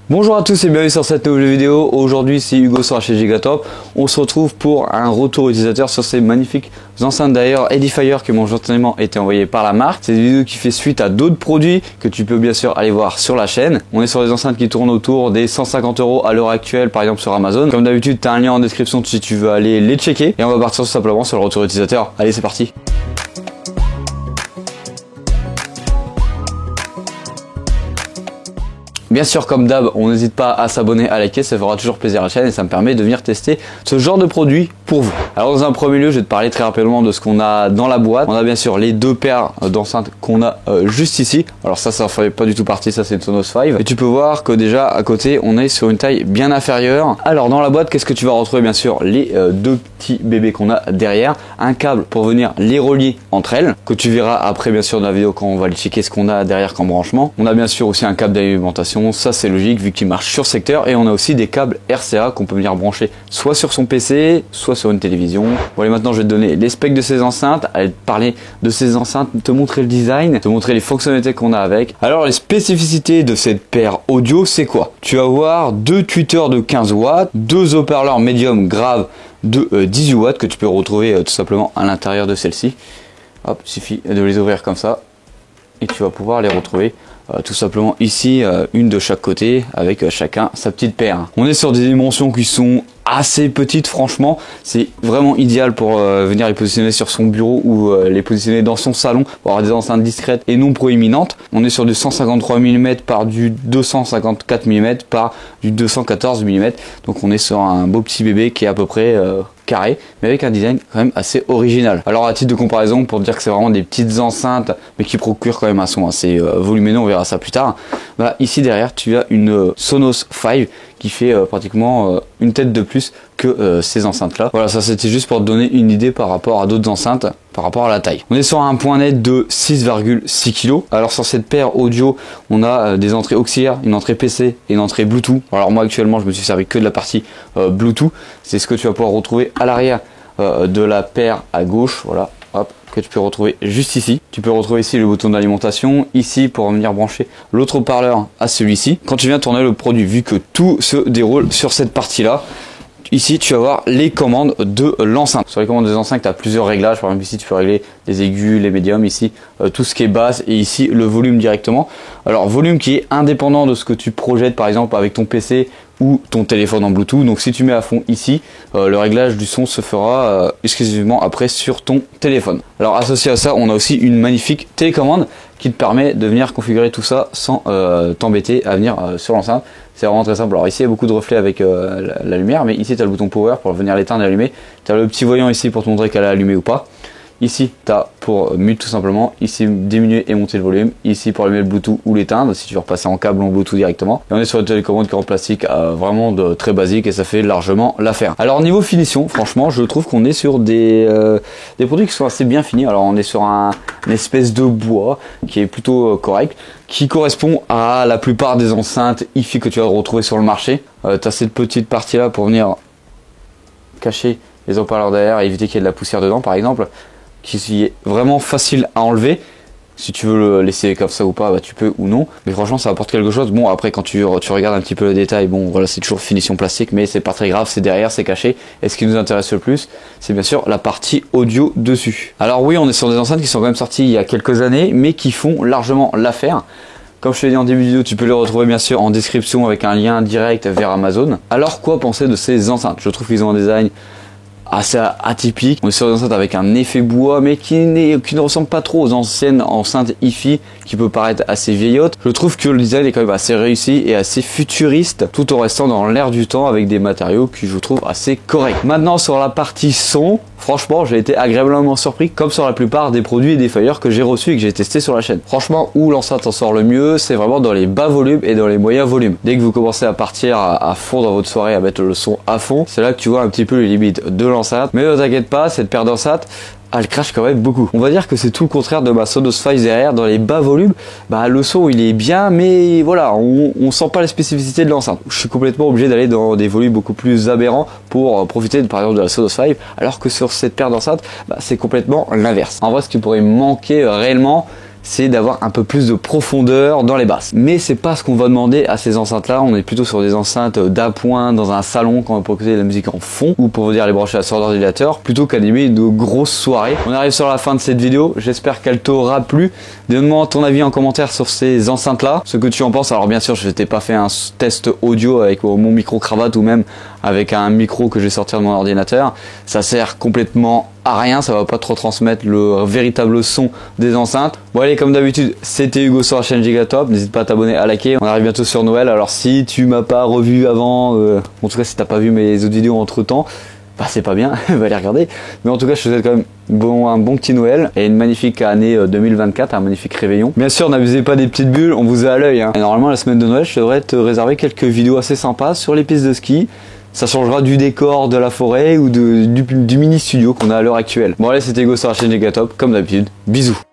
Bonjour à tous et bienvenue sur cette nouvelle vidéo. Aujourd'hui c'est Hugo sur la chaîne Gigatop. On se retrouve pour un retour utilisateur sur ces magnifiques enceintes d'ailleurs Edifier qui m'ont gentiment été envoyées par la marque. C'est une vidéo qui fait suite à d'autres produits que tu peux bien sûr aller voir sur la chaîne. On est sur des enceintes qui tournent autour des 150 € à l'heure actuelle par exemple sur Amazon. Comme d'habitude tu as un lien en description si tu veux aller les checker. Et on va partir tout simplement sur le retour utilisateur. Allez c'est parti. Bien sûr, comme d'hab, on n'hésite pas à s'abonner, à liker, ça fera toujours plaisir à la chaîne et ça me permet de venir tester ce genre de produit pour vous. Alors dans un premier lieu, je vais te parler très rapidement de ce qu'on a dans la boîte. On a bien sûr les deux paires d'enceintes qu'on a juste ici. Alors ça fait pas du tout partie, ça c'est une Sonos 5. Et tu peux voir que déjà à côté, on est sur une taille bien inférieure. Alors dans la boîte, qu'est-ce que tu vas retrouver? Bien sûr, les deux petits bébés qu'on a derrière. Un câble pour venir les relier entre elles, que tu verras après bien sûr dans la vidéo quand on va les checker ce qu'on a derrière comme branchement. On a bien sûr aussi un câble d'alimentation. Ça c'est logique vu qu'il marche sur secteur, et on a aussi des câbles RCA qu'on peut venir brancher soit sur son PC, soit sur une télévision. Bon allez, maintenant je vais te donner les specs de ces enceintes, aller te parler de ces enceintes, te montrer le design, te montrer les fonctionnalités qu'on a avec. Alors les spécificités de cette paire audio, c'est quoi? Tu vas avoir deux tweeters de 15 watts, deux haut-parleurs médium grave de 18 watts que tu peux retrouver tout simplement à l'intérieur de celle-ci. Hop, il suffit de les ouvrir comme ça et tu vas pouvoir les retrouver tout simplement ici, une de chaque côté avec chacun sa petite paire. On est sur des dimensions qui sont assez petites, franchement c'est vraiment idéal pour venir les positionner sur son bureau ou les positionner dans son salon pour avoir des enceintes discrètes et non proéminentes. On est sur du 153 mm par du 254 mm par du 214 mm, donc on est sur un beau petit bébé qui est à peu près carré, mais avec un design quand même assez original. Alors à titre de comparaison, pour dire que c'est vraiment des petites enceintes mais qui procurent quand même un son assez volumineux, on verra ça plus tard, bah, ici derrière tu as une Sonos 5 qui fait pratiquement une tête de plus que ces enceintes là. Voilà, ça c'était juste pour te donner une idée par rapport à d'autres enceintes, par rapport à la taille. On est sur un point net de 6,6 kg. Alors sur cette paire audio, on a des entrées auxiliaires, une entrée PC et une entrée Bluetooth. Alors moi actuellement je me suis servi que de la partie Bluetooth. C'est ce que tu vas pouvoir retrouver à l'arrière de la paire à gauche. Voilà, hop, que tu peux retrouver juste ici. Tu peux retrouver ici le bouton d'alimentation, ici pour venir brancher l'autre haut-parleur à celui-ci. Quand tu viens tourner le produit, vu que tout se déroule sur cette partie-là, ici tu vas voir les commandes de l'enceinte. Sur les commandes des enceintes, tu as plusieurs réglages. Par exemple ici tu peux régler les aigus, les médiums, ici tout ce qui est basse, et ici le volume directement. Alors volume qui est indépendant de ce que tu projettes par exemple avec ton PC ou ton téléphone en Bluetooth. Donc si tu mets à fond ici, le réglage du son se fera exclusivement après sur ton téléphone. Alors associé à ça, on a aussi une magnifique télécommande qui te permet de venir configurer tout ça sans t'embêter à venir sur l'enceinte. C'est vraiment très simple. Alors ici il y a beaucoup de reflets avec la lumière, mais ici tu as le bouton power pour venir l'éteindre et allumer. Tu as le petit voyant ici pour te montrer qu'elle est allumée ou pas. Ici, tu as pour mute tout simplement, ici diminuer et monter le volume, ici pour allumer le Bluetooth ou l'éteindre si tu veux repasser en câble ou en Bluetooth directement. Et on est sur une télécommande qui est en plastique vraiment de très basique et ça fait largement l'affaire. Alors niveau finition, franchement, je trouve qu'on est sur des produits qui sont assez bien finis. Alors on est sur une espèce de bois qui est plutôt correct, qui correspond à la plupart des enceintes hi-fi que tu vas retrouver sur le marché. Tu as cette petite partie là pour venir cacher les haut-parleurs derrière et éviter qu'il y ait de la poussière dedans par exemple, qui est vraiment facile à enlever. Si tu veux le laisser comme ça ou pas, bah tu peux ou non, mais franchement ça apporte quelque chose. Bon après quand tu regardes un petit peu le détail, bon voilà c'est toujours finition plastique, mais c'est pas très grave, c'est derrière, c'est caché. Et ce qui nous intéresse le plus, c'est bien sûr la partie audio dessus. Alors oui, on est sur des enceintes qui sont quand même sorties il y a quelques années, mais qui font largement l'affaire. Comme je te l'ai dit en début de vidéo, tu peux les retrouver bien sûr en description avec un lien direct vers Amazon. Alors quoi penser de ces enceintes? Je trouve qu'ils ont un design assez atypique. On est sur une enceinte avec un effet bois mais qui ne ressemble pas trop aux anciennes enceintes hi-fi qui peut paraître assez vieillotte. Je trouve que le design est quand même assez réussi et assez futuriste tout en restant dans l'air du temps avec des matériaux qui je trouve assez corrects. Maintenant sur la partie son, franchement j'ai été agréablement surpris comme sur la plupart des produits et des Edifier que j'ai reçus et que j'ai testé sur la chaîne. Franchement où l'enceinte en sort le mieux, c'est vraiment dans les bas volumes et dans les moyens volumes. Dès que vous commencez à partir à fond dans votre soirée, à mettre le son à fond, c'est là que tu vois un petit peu les limites de l'enceinte. Mais ne t'inquiète pas, cette paire d'enceintes, elle crache quand même beaucoup. On va dire que c'est tout le contraire de ma Sonos 5 derrière. Dans les bas volumes, bah, le son il est bien, mais voilà, on sent pas la spécificité de l'enceinte. Je suis complètement obligé d'aller dans des volumes beaucoup plus aberrants pour profiter par exemple de la Sonos 5, alors que sur cette paire d'enceintes, bah, c'est complètement l'inverse. En vrai, ce qui pourrait manquer réellement, c'est d'avoir un peu plus de profondeur dans les basses. Mais c'est pas ce qu'on va demander à ces enceintes là, on est plutôt sur des enceintes d'appoint dans un salon quand on peut écouter de la musique en fond ou pour vous dire les brancher sur l'ordinateur plutôt qu'animer de grosses soirées. On arrive sur la fin de cette vidéo, j'espère qu'elle t'aura plu. Donne-moi ton avis en commentaire sur ces enceintes là, ce que tu en penses. Alors bien sûr je t'ai pas fait un test audio avec mon micro cravate ou même avec un micro que je vais sortir de mon ordinateur, ça sert complètement à rien, ça va pas trop transmettre le véritable son des enceintes. Bon allez, comme d'habitude, c'était Hugo sur la chaîne Gigatop, n'hésite pas à t'abonner, à liker, on arrive bientôt sur Noël, alors si tu m'as pas revu avant, en tout cas si t'as pas vu mes autres vidéos entre temps, bah c'est pas bien, va les regarder, mais en tout cas je te souhaite quand même un bon petit Noël et une magnifique année 2024, un magnifique réveillon. Bien sûr n'abusez pas des petites bulles, on vous a à l'œil, hein. Et normalement la semaine de Noël je devrais te réserver quelques vidéos assez sympas sur les pistes de ski. Ça changera du décor de la forêt ou du mini studio qu'on a à l'heure actuelle. Bon allez, c'était Hugo sur la chaîne Gigatop, comme d'habitude. Bisous.